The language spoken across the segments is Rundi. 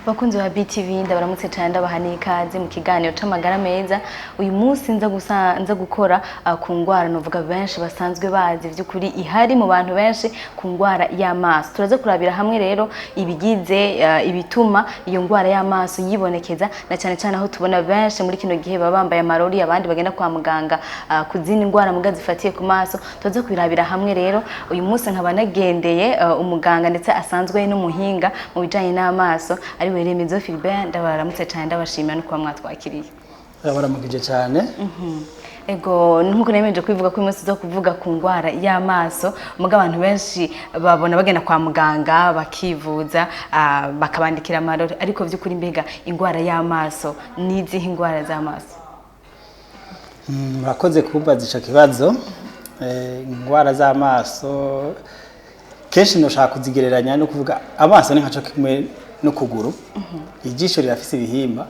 Bakunzi ba BTV ndabaramutse cyane ndabahaniye ikaze mu kiganiro c'amagara meza. Uyu munsi nza gukora ku ngwara novuga benshi basanzwe bazi vy'ukuri ihari mu bantu benshi ku ngwara y'amaso. Turaza kurabira hamwe rero ibigize ibituma iyo ngwara y'amaso yibonekeza na cyane cyane aho tubona benshi muri kino gihe babambaye amarori abandi bagenda kwa muganga kuzina ingwara muga zifatiye ku maso. Turaza kubirabira hamwe rero uyu munsi nkaba nagendeye umuganga ndetse asanzwe n'umuhinga mu bijanye n'amaso ari Remezo Philbert. Ndabaramutse cyane ndabashimira no kuba mwatwakiriye. Baramukije cyane. Ego nkuko nemeje kwivuga ko umunsi zo kuvuga ku ngwara y'amaso muga abantu benshi babona bagenda kwa muganga bakivuza bakabandikira amarori ariko vy'ukuri mbega ingwara y'amaso nizihe ingwara z'amaso? Murakoze kumbaza ico kibazo. Ingwara z'amaso kenshi noshaka kuzigereranya no kuvuga amaso ni nkaco kimwe no kuguru. Ijisho rirafise ibihimba.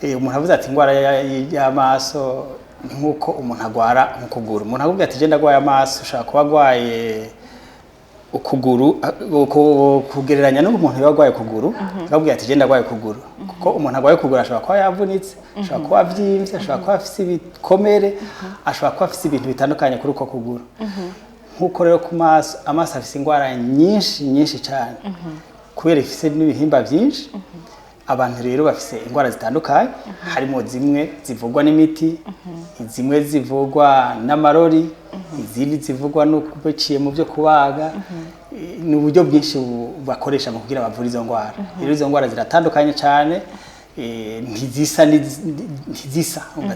Umuntu avuze ati ingwara y'amaso nkuko umuntu agwara mu kuguru. Umuntu avuga ati je ndagwaye amaso ushaka kuba agwaye ukuguru kugereranya no umuntu yagwaye kuguru. Avuga ati je ndagwaye kuguru. Kuko umuntu agwaye kuguru ashobora kuba yavunitse, ashobora kuba avyimvye, ashobora kuba afise ibikomere, ashobora kuba afise ibintu bitandukanye kuri uko kuguru. Nkuko rero ku maso amaso afise ingwara nyinshi cyane. Kubera ifise n'ibihimba byinshi. Abantu rero bafise ingwara zitandukanye, harimo zimwe zivugwa n'imiti, zimwe zivugwa n'amarori, izindi zivugwa no kubeciye mu byo kubaga. Ni uburyo bwinshi bakoresha mu kugira bavura izo ngwara. Rero izo ngwara ziratandukanye cyane, ntizisa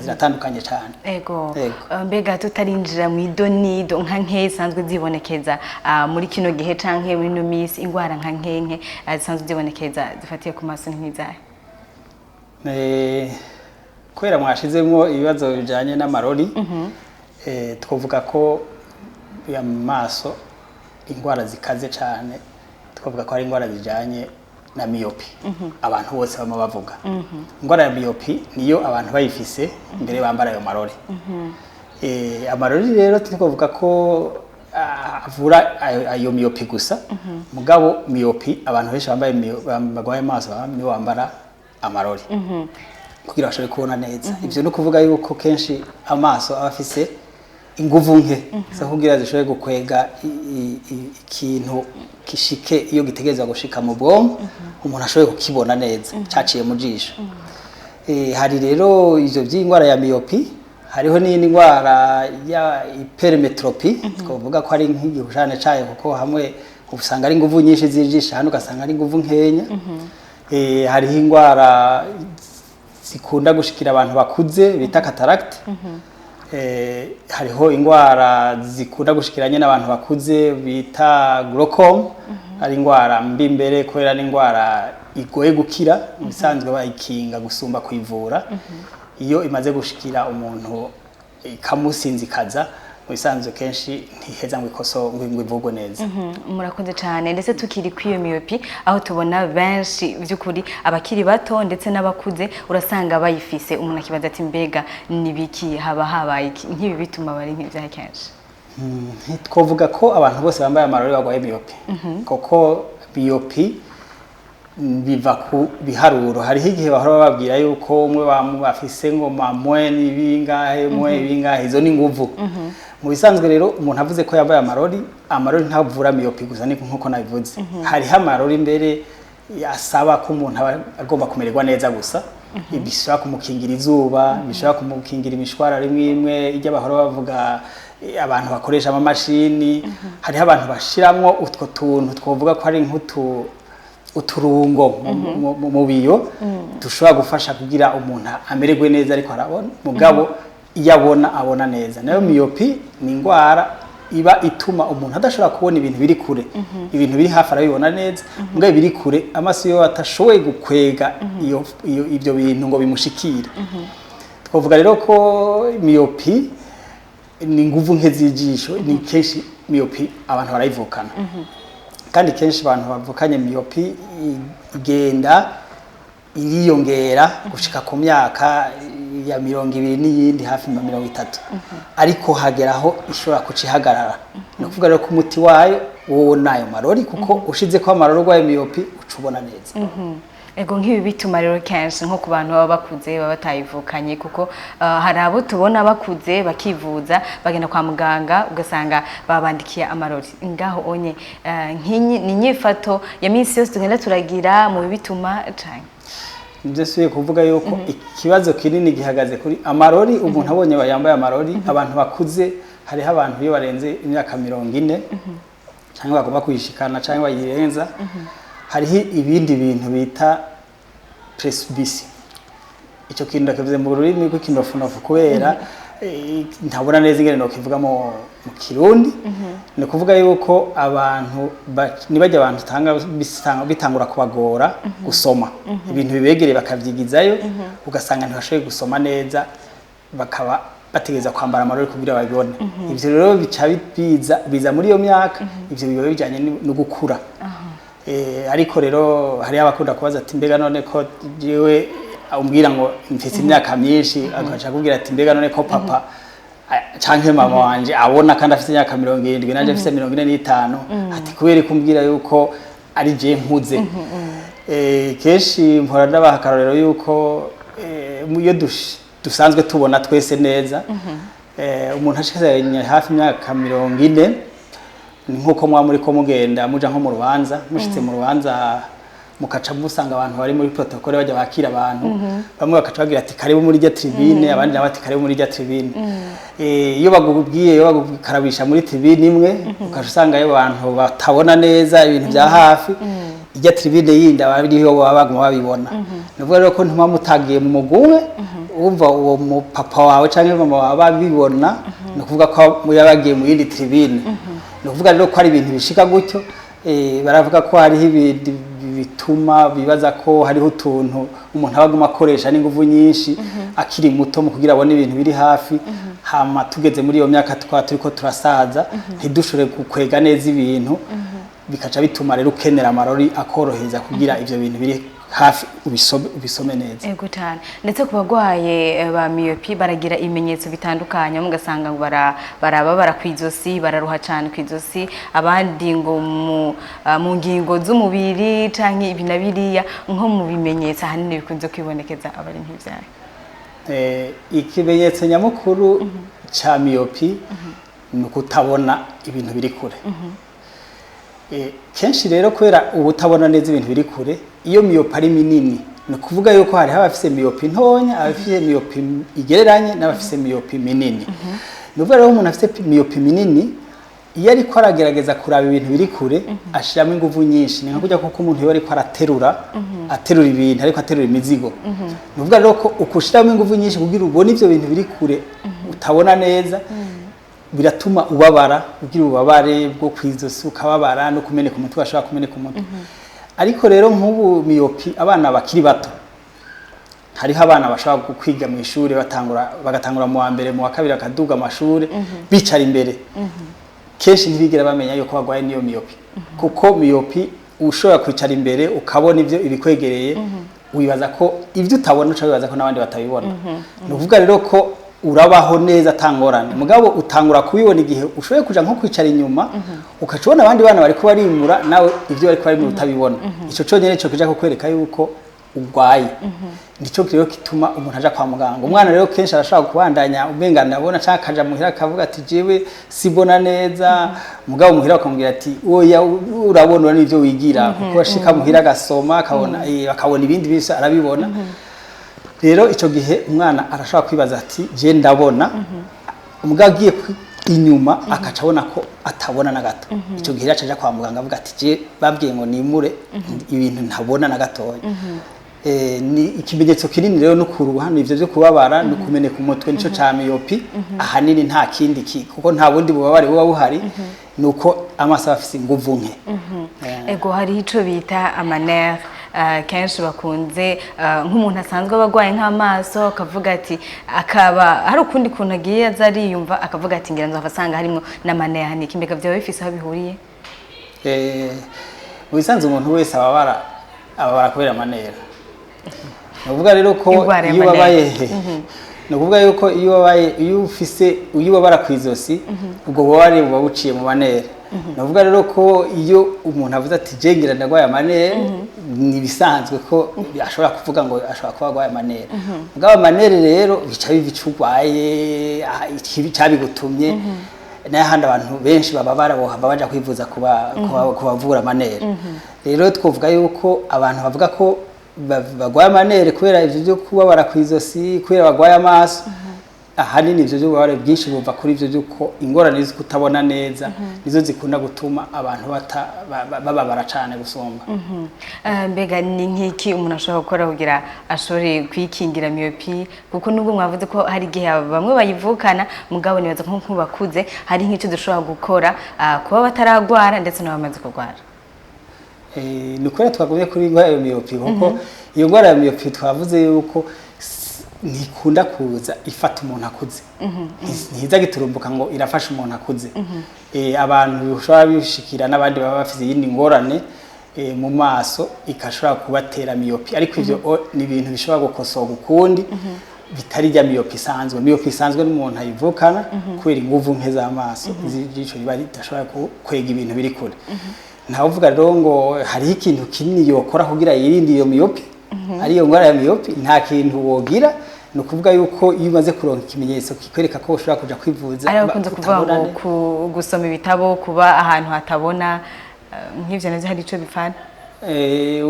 ziratandukanye cyane. Ego mbega tutarinjira mu idonido nka nke sanzwe zibonekeza muri kino gihe canke muri no misi ingwara nka nkenke zisanzwe zibonekeza zifatiye ku maso nk'izahe? Kwera mwashizemo ibibazo bijanye n'amarori, twovuga ko ya maso ingwara zikaze cyane, twovuga ko ari ingwara zijanye na myopi. Abantu bose bama bavuga ingwara ya myopi niyo abantu bayifise mbere bambara ayo marori. Amarori rero twovuga ko avura ayo myopi gusa. Mugabo myopi abantu benshi bambaye bagwaye amaso nibo bambara amarori kugira bashobore kubona neza. Ivyo no kuvuga yuko kenshi amaso abafise inguvu nke zo kugira zishobore gukwega ikintu kishike iyo gitegereza gushika mu bwonko umuntu ashoboye kukibona neza cyaciye mu jisho. Hari rero ivyo by'ingwara ya myopi, hariho n'indi ngwara ya hypermetropie twovuga ko ari nk'igihushane cayo kuko hamwe usanga ari inguvu nyinshi z'ijisho hano ugasanga ari inguvu nkenya. Hariho ingwara zikunda gushikira abantu bakuze bita cataracte. Hariho ingwara zikunda gushikiranye n'abantu bakuze bita glaucome. Ari ingwara mbi mbere kubera n'ingwara igoye gukira, bisanzwe bayikinga gusumba kwivura. Iyo imaze gushikira umuntu ikamusinzikaza bisanzwe kenshi ntiheza ngo ikoso ngo ivugwe neza. Murakoze cyane. Ndetse tukiri kwiyo myopi aho tubona benshi vy'ukuri abakiri bato ndetse n'abakuze urasanga bayifise. Umuntu akibaza ati mbega nibiki haba habaye iki nkibi bituma bari nk'ivya kenshi? Twovuga ko abantu bose bambaye amarori bagwaye myopi. Koko myopi biva ku biharuro. Hariho igihe bahora bababwira yuko umwe bafise ngo mamwe n'ibingahe mwe ibingahe izo ni nguvu. Mu bisanzwe rero umuntu avuze ko yambaye amarori ntavura myopi gusa ni nkuko nabivuze. Hariho amarori mbere asaba ko umuntu agomba kumererwa neza gusa. Bishobora kumukingira izuba, bishobora kumukingira imishwara rimwe imwe ijya bahora bavuga abantu bakoresha amamashini. Hariho abantu bashiramwo utwo tuntu twovuga ko ari uturungo mu biyo dushobora gufasha kugira umuntu amererwe neza ariko arabona mugabo iyo abona neza. Nayo myopi ni ingwara iba ituma umuntu adashobora kubona ibintu biri kure. Ibintu biri hafi arabibona neza mugabo biri kure amaso yo atashoboye gukwega ivyo bintu ngo bimushikire. Twovuga rero ko myopi ni nguvu nke z'ijisho. Ni kenshi myopi abantu barayivukana. Kandi kenshi abantu bavukanye myopi igenda iriyongera gushika ku myaka ya 20 n'iyindi hafi 30. Ariko hageraho ishobora kucihagarara. No kuvuga rero ko umuti wayo wowe nayo marori kuko ushize ko amarori gwa myopi ucubona neza. ego nk'ibi bituma rero kenshi nko ku bantu baba bakuze baba batayivukanye kuko hari abo tubona bakuze bakivuza bagenda kwa muganga ugasanga babandikiye amarori ngaho onye ni inyifato ya minsi yose tugenda turagira mu bituma canke nje suye kuvuga yuko ikibazo kinini gihagaze kuri amarori umuntu abonye bayambaye amarori abantu bakuze hariho abantu iyo barenze imyaka 40 cyangwa bagomba kwishikana cyangwa bayirenza hariho ibindi bintu bita presbytie icyo kintu ndakivuze mu rurimi rw'ikinofunofu kubera ntabona neza ingene no kivuga mu kirundi ni kuvuga yuko abantu nibajya abantu bitangura kubagora gusoma ibintu bibegereye bakavyigizayo ugasanga ntibashoboye gusoma neza bakaba bategeza kwambara amarori kugira babibone ivyo rero bica biza muri iyo myaka ivyo biba bijanye no gukura ariko rero hari abakunda kubaza ati mbega none ko jewe umbwira ngo mfite imyaka myinshi agaca kubwira ati mbega none ko papa canke mama wanje abona kandi afite imyaka 70 nanje afite 45 ati kubera kumbwira yuko ari je nkuze keshi mpora ndabaha karorero yuko iyo dusanzwe tubona twese neza umuntu ashikanye hafi imyaka 40 ni nkuko mwa muri ko mugenda muja nko mu rubanza mushitse mu rubanza mukaca musanga abantu bari muri protocole bajya bakira abantu bamwe bakaca bagira ati karibu muri rya tribune abandi nabati karibu muri rya tribune iyo bagubwiye iyo bagukarabisha muri tribune imwe ukaca usanga yo abantu batabona neza ibintu bya hafi irya tribune yindi abariho baguma babibona nuvuga rero ko ntuma mutagiye mu muguwe umva uwo mu papa wawe canke mama wawe babibona no kuvuga ko yabagiye mu yindi tribune no kuvuga rero ko ari ibintu bishika gutyo baravuga ko hariho ibindi bituma bibaza ko hariho utuntu umuntu abaguma akoresha n'inguvu nyinshi akiri muto mu kugira abone ibintu biri hafi hama tugeze muri iyo myaka turiko turasaza ntidushore gukwega neza ibintu bikaca bituma rero ukenera amarori akoroheza kugira ivyo bintu biri hafi ubisome neza ego cyane ndetse ku bagwaye ba myopie baragira ibimenyetso bitandukanye mugasanga barababara kwizosi bararuha cyane kwizosi abandi ngo mu ngingo z'umubiri canke ibinabiriya nko mu bimenyetso hanini bikunze kwibonekeza abari nk'ivyaye ikimenyetso nyamukuru cha myopie ni kutabona ibintu biri kure kenshi rero kwera ubutabona neza ibintu biri kure iyo myopie ari minini no kuvuga yuko hari abafise myopie ntonya abafise myopie igereranye n'abafise myopie minini nuvuga rero umuntu afise myopie minini iyo ariko aragerageza kuraba ibintu biri kure ashiramo inguvu nyinshi ni nkujya kuko umuntu iyo ariko aterura ibintu ariko aterura imizigo nuvuga rero ko ukushiramo inguvu nyinshi kugira ubone ivyo bintu biri kure utabona neza biratuma ubabara ugira ubabare bwo kwizosi ukababara no kumeneka umutwe ashaka kumeneka umutwe ariko rero nk'ubu myopie abana bakiri bato hariho abana bashaka kwiga mu ishuri bagatangura mu wa mbere mu wa kabiri akaduga amashuri bicara imbere kenshi ntibigera bamenya yuko bagwaye niyo myopie kuko myopie ushobora kwicara imbere ukabona ivyo ibikwegereye wibaza ko ivyo utabona uca wibaza ko nabandi batabibona no kuvuga rero ko urabaho neza atangorane mugabo utangura kubibona igihe ushoboye kuja nko kwicara inyuma ukacibona abandi bana bari ko barimura nawe ivyo bari ko barimura utabibona ico cyonyene cyo kija kukwereka yuko ugwaye nico rero kituma umuntu aja kwa muganga umwana rero kenshi arashaka kubandanya ubengana abona cyangwa kaja muhira akavuga ati jewe sibona neza mugabo muhira bakamubwira ati oya urabona n'ivyo wigira kuko ashika muhira agasoma akabona ibindi bisa arabibona rero ico gihe umwana arashaka kwibaza ati je ndabona umugagiye inyuma akacabona ko atabona na gato ico gihe acaja kwa muganga avuga ati je babwiye ngo nimure ibintu ntabona na gatoya ni ikimenyetso kinini rero no kuruhana ivyo byo kubabara no kumeneka umutwe nico ca myopie ahanini nta kindi kuko nta bundi bubabare buba buhari nuko amaso afise inguvu nke ego hari ico bita amaner kenshi bakunze nk'umuntu asanzwe abagwaye nk'amaso akavuga ati akaba hari ukundi kuntu agiye azariyumva akavuga ati ngira nzafasanga harimo n'amaner ni kimbega byawe bifise aho bihuriye wisanze umuntu wese ababara kubera amaner nuvuga rero ko iyo babaye nukuvuga yuko iyo ufise ubabara kwizosi ubwo bubabare buba buciye mu manere nuvuga rero ko iyo umuntu avuze ati je ngira ndagwaye amanere ni bisanzwe ko ashobora kuvuga ngo ashobora kuba agwaye amanere mugabo amanere rero bica biva ico ugwaye ikibi cabigutumye n'ahandi abantu benshi bababara bohava baja kwivuza kubavura amanere rero twovuga yuko abantu bavuga ko bagwaye amanere kubera ivyo byo kubabara kw'izosi kubera bagwaye amaso ahanini ivyo by'ububabare bwinshi buva kuri ivyo by'uko ingorane zo kutabona neza nizo zikunda gutuma abantu bababara cane gusumba mbega ni nk'iki umuntu ashobora gukora kugira ashobore kwikingira myopie kuko nubwo mwavuze ko hari igihe bamwe bayivukana mugabo nibaza nko bakuze hari nk'icyo dushobora gukora kuba bataragwara ndetse n'abamaze kurwara ni ukuri twagumye kuri ingwara ya myopie kuko iyo ngwara ya myopie twavuze yuko ntikunda kuza ifata umuntu akuze ntiza giturumbuka ngo irafasha umuntu akuze abantu bishobora bishikira n'abandi baba bafite yindi ngorane mu maso ikashobora kubatera myopie ariko ivyo ni ibintu bishobora gukosoka ukundi bitari rya myopie isanzwe n'umuntu ayivukana kubera inguvu nke z'amaso z'ico riba ridashobora kwega ibintu biri kure ntawe uvuga rero ngo hariho ikintu kinini yokora kugira yirinde iyo myopie ariyo ngwara ya myopie nta kintu wogira no kuvuga yuko iyo umaze kuronka ikimenyetso kikwereka ko ushobora kuja kwivuza ari ukunze kuvuga ngo gusoma ibitabo kuba ahantu hatabona nk'ivyo navyo hari ico bifana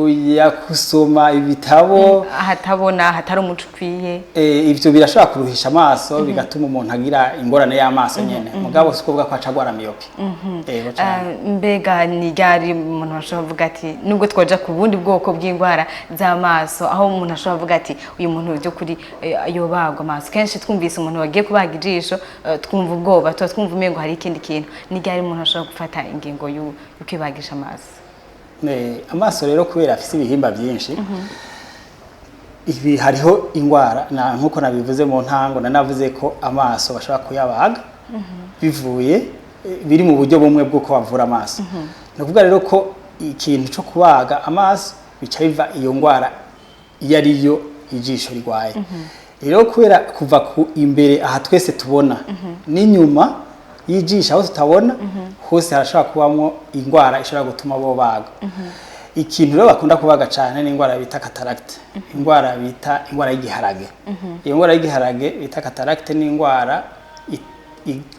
uya kusoma ibitabo hatabona hatari umuco ukwiye ivyo birashobora kuruhisha amaso bigatuma umuntu agira ingorane y'amaso nyene mugabo siko uvuga ko acagwara myopie mbega ni ryari umuntu ashobora kuvuga ati nubwo twoja ku bundi bwoko bw'ingwara z'amaso aho umuntu ashobora kuvuga ati uyu muntu byo kuri yobagwa amaso kenshi twumvise umuntu wagiye kubaga ijisho twumva ubwoba twumva umengo hari ikindi kintu ni ryari umuntu ashobora gufata ingingo y'ukibagisha amaso amaso rero kubera afise ibihimba byinshi ibi hariho ingwara nkuko nabivuze mu ntango nanavuze ko amaso bashobora kuyabaga bivuye biri mu buryo bumwe bw'uko bavura amaso no kuvuga rero ko ikintu cyo kubaga amaso bica biva iyo ngwara iyo ariyo ijisho rigwaye rero kubera kuva ku imbere aha twese tubona n'inyuma yijisha aho tutabona hose harashobora kubamo ingwara ishobora gutuma bo baga ikintu rero bakunda kubaga cyane ni ingwara bita cataracte ingwara y'igiharage iyo ngwara y'igiharage bita cataracte ni ingwara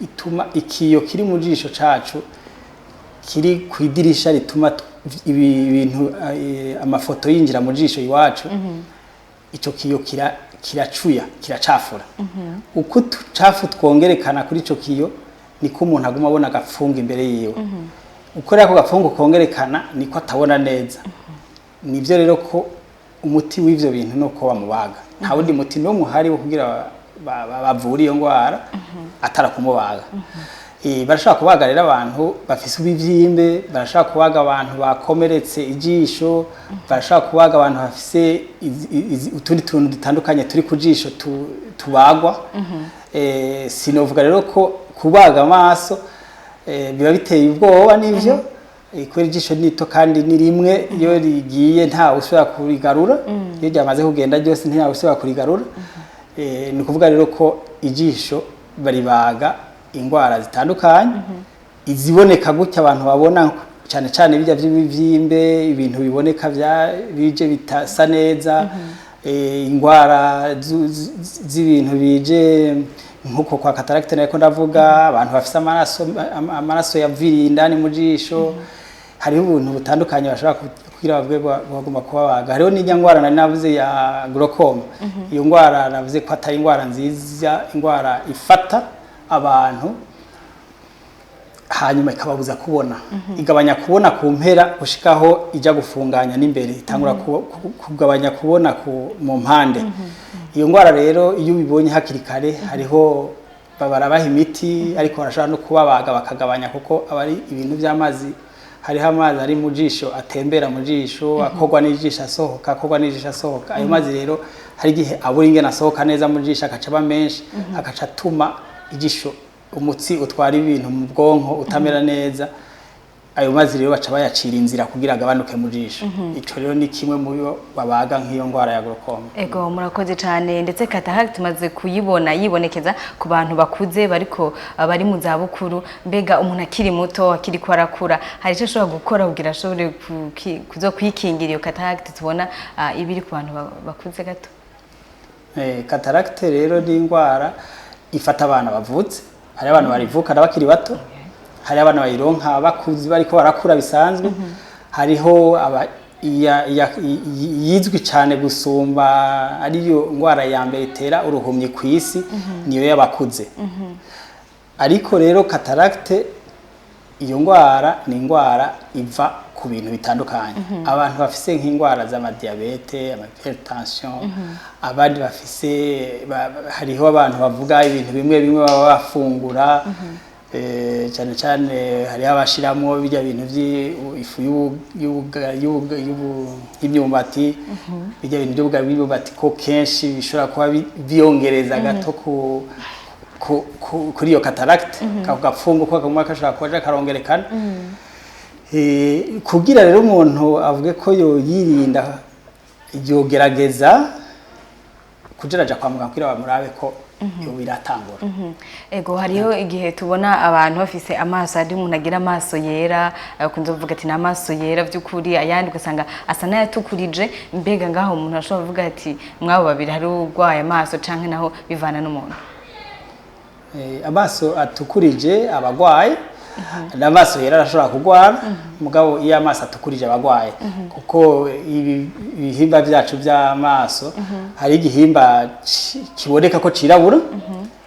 ituma ikiyo kiri mu jisho cacu kiri kwidirisha rituma ibintu amafoto yinjira mu jisho iwacu ico kiyo kiracuya kiracafura uko tucafu twongerekana kuri ico kiyo niko umuntu aguma abona agapfunga imbere yiwe uko rero ako gapfunga kongerekana niko atabona neza nivyo rero ko umuti w'ivyo bintu nuko bamubaga nta wundi muti no muhari wo kugira bavura iyo ngwara atarakumubaga barashaka kubaga rero abantu bafise ubivyimbe barashaka kubaga abantu bakomeretse ijisho barashaka kubaga abantu bafise utundi tuntu dutandukanye turi ku jisho tubagwa sinovuga rero ko kubaga amaso biba biteye ubwoba n'ivyo kubera ijisho nito kandi ni rimwe iyo rigiye nta usubira kurigarura iyo ryamaze kugenda ryose nta usubira kurigarura ni ukuvuga rero ko ijisho baribaga ingwara zitandukanye iziboneka gutya abantu babona cyane cyane bijya by'ibivyimbe ibintu biboneka bije bitasa neza ingwara z'ibintu bije nkuko kwa cataracte nako ndavuga abantu bafise amaraso yaviriye indani mu jisho hariho ubuntu butandukanye bashobora kugira bagomba kubabaga hariho n'ijya ngwara nari navuze ya glaucome iyo ngwara navuze ko atari ingwara nziza ingwara ifata abantu hanyuma ikababuza kubona igabanya kubona ku mpera gushikaho ijya gufunganya n'imbere itangura kugabanya kubona mu mpande iyo ngwara rero iyo ubibonye hakiri kare hariho barabaha imiti ariko barashobora no kubabaga bakagabanya kuko abari ibintu by'amazi hariho amazi ari mu jisho atembera mu jisho akogwa n'ijisho asohoka ayo mazi rero hari igihe abura ingene asohoka neza mu jisho akaca aba menshi akaca atuma ijisho umutsi utwara ibintu mu bwonko utamera neza ayo mazi rero baca bayacira inzira kugira agabanuke mu jisho. Ico rero ni kimwe mu yo babaga nk'iyo ngwara ya glaucome. Ego murakoze cyane, ndetse cataracte tumaze kuyibona yibonekeza ku bantu bakuze bariko bari mu za bukuru. Mbega umuntu akiri muto akiri ko arakura hari icyo ashobora gukora kugira ashobore kwikingira iyo cataracte tubona ibiri ku bantu bakuze gato? Cataracte rero ni ingwara ifata abana bavutse, hari abantu barivukana bakiri bato, hari abana bayironka bakuze bariko barakura bisanzwe, hariho yizwi cyane gusumba ariyo ngwara ya mbere itera uruhumyi ku isi, niyo y'abakuze. Ariko rero cataracte iyo ngwara ni ingwara iva ku bintu bitandukanye. Abantu bafise nk'ingwara z'amadiabete, hypertension, abandi bafise hariho abantu bavuga ibintu bimwe bimwe baba bafungura, cyane cyane hari abashiramo bijya bintu by'ifu y'imyumbati, bijya bintu by'ubugari ko kenshi bishobora kuba byongereza gato kuri iyo cataracte, kagafungo ko kaguma kashaka kwaje karongerekana. Kugira rero umuntu avuge ko yirinda, yogerageza kujeraja kwa muganga kugira bamurabe ko yo biratangura. Ego hariho igihe tubona abantu bafise amaso ari umuntu agira amaso yera, kunze kuvuga ati na amaso yera by'ukuri, ayandi ugasanga asa n'ayatukurije. Mbega ngaho umuntu ashobora kuvuga ati mwabo babiri hari urwaye amaso canke naho bivana n'umuntu? Amaso atukurije abagwaye, n'amaso yera arashobora kugwara, mugabo iyo amaso atukurije abagwaye, kuko ibihimba byacu by'amaso hari igihimba kiboneka ko cirabura,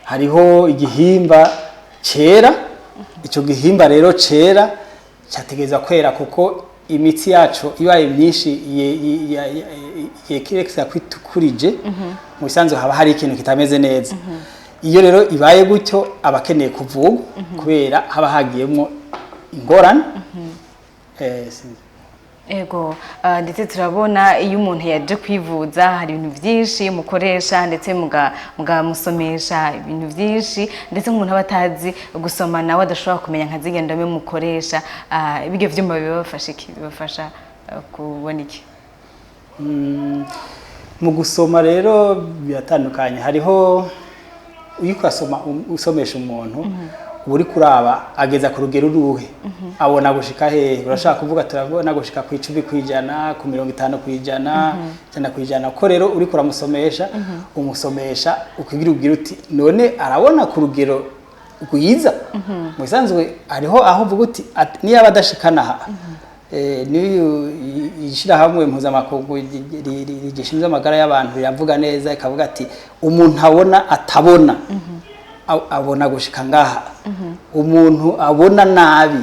hariho igihimba cera. Ico gihimba rero cera cyategeza kwera kuko imitsi yacu ibaye myinshi yekerekeza kwitukurije, mu bisanzwe haba hari ikintu kitameze neza. Iyo rero ibaye gutyo abakeneye kuvugwa kubera haba hagiyemo ingorane. Ego ndetse turabona iyo umuntu yaje kwivuza hari ibintu byinshi mukoresha, ndetse mugamusomesha ibintu byinshi, ndetse nk'umuntu aba atazi gusoma nawe adashobora kumenya nka zigenda mukoresha. Ibyo vyumba bibafasha iki? Bibafasha kubona iki? Mu gusoma rero biratandukanye. Hariho uyikasoma usomesha umuntu uri kuraba ageza ku rugero ruhe, abona gushika he. Urashaka kuvuga turabona gushika ku 10%, ku 50%, cyane ku ijana. Ko rero uri kuramusomesha umusomesha ukigira uti none arabona ku rugero rwiza. Mu bisanzwe hariho aho uvuga uti niyo abadashikana niyo ishira hamwe mpuzamakungu gishinzwe amagara y'abantu yavuga neza, ikavuga ati umuntu abona atabona abona gushika ngaha, umuntu abona nabi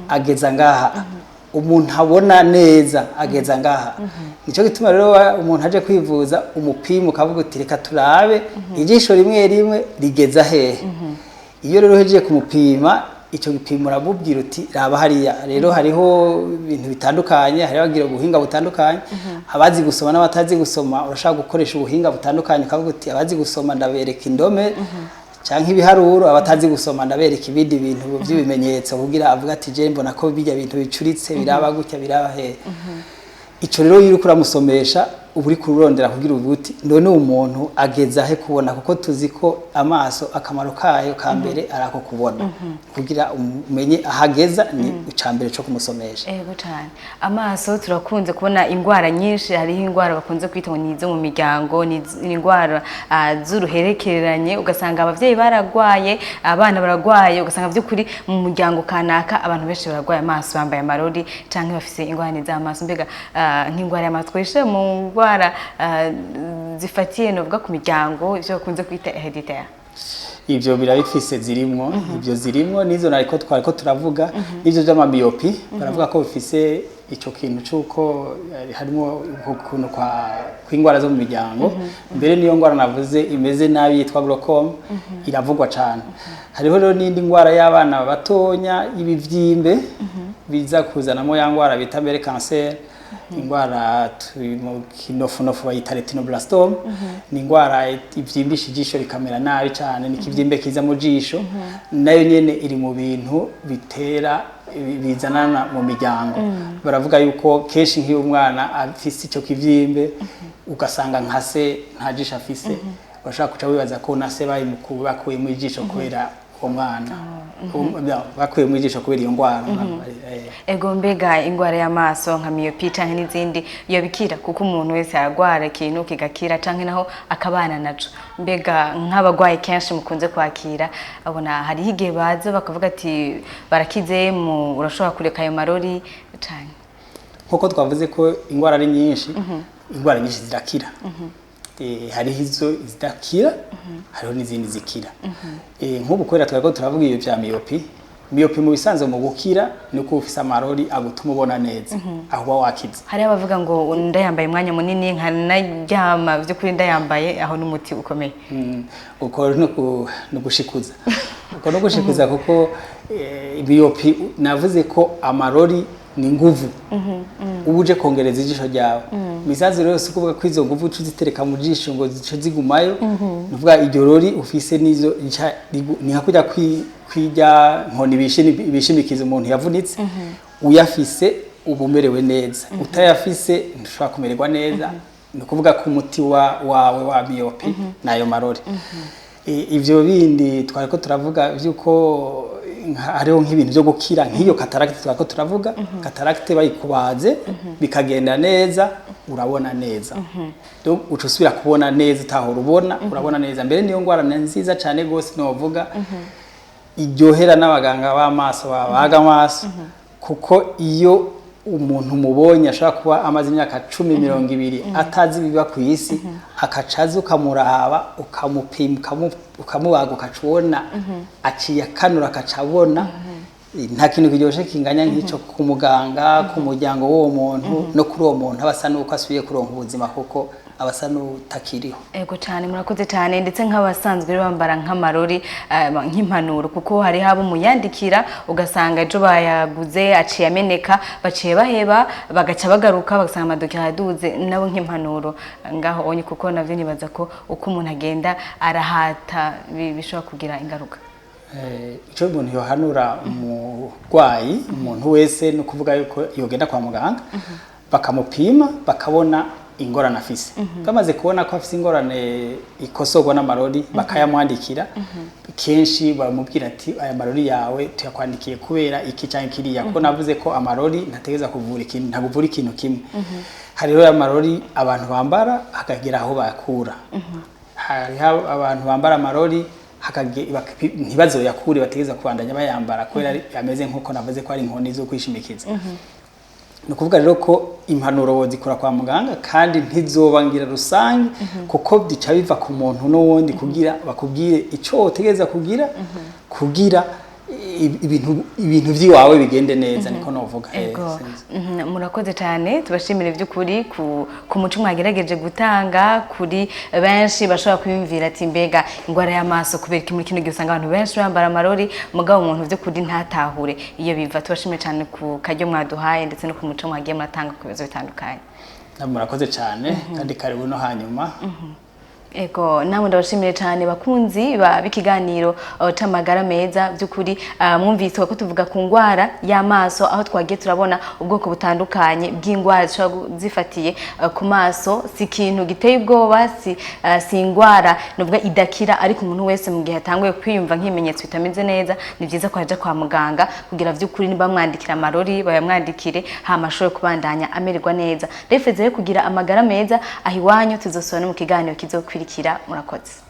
ageza ngaha, umuntu abona neza ageza ngaha. Nico gituma rero umuntu aje kwivuza umupimo ukavuga uti reka turabe ijisho rimwe rimwe rigeza hehe. Iyo rero heje kumupima ico gipimo urabubwira uti raba hariya. Rero hariho ibintu bitandukanye, hari abagira ubuhinga butandukanye, abazi gusoma n'abatazi gusoma. Urashaka gukoresha ubuhinga butandukanye ukavuga uti abazi gusoma ndabereka indome canke ibiharuro, abatazi gusoma ndabereka ibindi bintu by'ibimenyetso kugira avuga ati je mbona ko bijya bintu bicuritse biraba gutya biraba he. Ico rero yiri kuramusomesha uburi kururondera kugira ubuti none umuntu ageza he kubona, kuko tuzi ko amaso akamaro kayo ka mbere arako kubona, kugira umenye ahageza ni ucambere cyo kumusomesha. Ego cyane. Amaso turakunze kubona ingwara nyinshi, hariho ingwara bakunze kwita ngo nizo mu miryango, ni ingwara z'uruherekeranye, ugasanga abavyeyi baragwaye, abana baragwaye, ugasanga by'ukuri mu muryango kanaka abantu benshi baragwaye amaso, bambaye amarori canke bafise ingwara z'amaso. Mbega nk'ingwara y'amatwishe mu zifatiye novuga ku miryango, ivyo bakunze kwita hereditaire. Ivyo birabifise zirimwo, ivyo zirimwo nizo nariko twariko turavuga. Ivyo by'amamyopi baravuga ko bifise ico kintu cyuko harimo ukuntu kw'ingwara zo mu miryango. Mbere niyo ngwara navuze imeze nabi yitwa glaucome iravugwa cyane. Hariho rero n'indi ngwara y'abana batonya ibivyimbe biza kuzanamo ya ngwara bita mbere cancer. Ingwara mu kinofunofu bayita retinoblastome, ni ingwara ivyimbisha ijisho rikamera nabi cyane, ni kivyimbe kiza mu jisho, nayo nyene iri mu bintu bitera bizanana mu miryango baravuga yuko kenshi nk'iyo umwana afise icyo kivyimbe ugasanga nka se nta jisho afise bashaka kuca wibaza ko na se bakuye mu ijisho kubera uwo mwana bakuye mu ijisho kubera iyo ngwara ego mbega ingwara y'amaso nka myopie canke n'izindi iyo bikira kuko umuntu wese aragwara ikintu kigakira canke naho akabana naco mbega nk'abagwayi kenshi mukunze kwakira abona hari igihe baza bakavuga ati barakize mu urashobora kureka ayo marori canke nkuko twavuze ko ingwara ari nyinshi ingwara nyinshi zirakira hariho izo zidakira hariho n'izindi zikira nk'ubu kubera twariko turavuga iyo vya myopie mu bisanzwe mu gukira nuko ufise amarori agutuma ubona neza aho uba wakize hari abavuga ngo ndayambaye umwanya munini nka naryama by'ukuri ndayambaye aho n'umuti ukomeye uko no gushikuza uko no gushikuza kuko myopie navuze ko amarori ni nguvu ubuje kongereza ijisho ryawe misazi rero kuvuga ko izo nguvu tuzitereka mu jisho ngo zico zigumayo nuvuga iryo rori ufise nizo ni hakurya kwija nkoni bishimikiza umuntu yavunitse uyafise ubumerewe neza utayafise ntushobora kumererwa neza ni kuvuga ko umuti wawe wa myopie nayo marori ivyo bindi twariko turavuga vyuko hariho nk'ibintu byo gukira nk'iyo cataracte twako turavuga cataracte bayikubaze bikagenda neza urabona neza donc ucusubira kubona neza utahora ubona urabona neza mbere niyo ngwara nziza cyane gose novuga iryohera n'abaganga b'amaso babaga amaso kuko iyo umuntu mubonye ashaka kuba amaze imyaka 10-20 atazi biba ku isi akacaza ukamuraba ukamupima ukamubaga ukacubona aciye akanura akacabona nta kintu kiryoshe kinganya nk'ico ku muganga ku muryango w'uwo muntu no kuri uwo muntu abasa nuko asubiye kuronka ubuzima kuko abasa n'utakiriho ego cyane murakoze cyane ndetse nk'abasanzwe bambara nk'amarori nk'impanuro kuko hari habo muyandikira ugasanga ejo bayaguze aciye ameneka baciye baheba bagaca bagaruka bagasanga amadoki yaduze nabo nk'impanuro ngaho onye kuko navyo nibaza ko uko umuntu agenda arahata bishobora kugira ingaruka ico umuntu yohanura umurwayi umuntu wese no kuvuga yuko yogenda kwa muganga bakamupima bakabona ingorane afise bamaze kubona ko afise ingorane ikosorwa n'amarori bakayamwandikira kenshi bamubwira ati aya marori yawe tuyakwandikiye kubera iki cyangwa kiriya ko navuze ko amarori ntategeza kuvura ikintu ntaguvura ikintu kimwe hari rero amarori abantu bambara hakagira aho bakura hari abantu bambara amarori ntibazoyakure bategeza kubandanya bayambara kubera ameze nkuko navuze ko ari inkoni zo kwishimikiza nukuvuga rero ko impanuro zikora kwa muganga kandi ntizobangira rusange kuko bica biva ku muntu n'uwundi kugira bakubwire ico utegeza kugira ibintu vyiwawe bigende neza niko novuga murakoze cyane tubashimire by'ukuri ku muco mwagerageje gutanga kuri benshi bashobora kwiyumvira ati mbega ingwara y'amaso kubera iki muri kino gihe usanga abantu benshi bambara amarori mugabo umuntu by'ukuri ntatahure iyo biva tubashimire cyane ku karyo mwaduhaye ndetse no ku muco mwagiye muratanga ku bibazo bitandukanye murakoze cyane kandi karibu no hanyuma ego namwe ndabashimire cyane bakunzi bikiganiro c'amagara meza by'ukuri mwumvise ko tuvuga ku ngwara y'amaso aho twagiye turabona ubwoko butandukanye bw'ingwara zifatiye ku maso si ikintu giteye ubwoba si ingwara nuvuga idakira ariko umuntu wese mu gihe atanguye kwiyumva nk'ibimenyetso bitameze neza ni byiza ko aja kwa muganga kugira vy'ukuri niba mwandikira amarori bayamwandikire hama ashobore kubandanya amererwa neza ndefeze kugira amagara meza ahiwanyu tuzosubira no mu kiganiro kizokwira murakoze.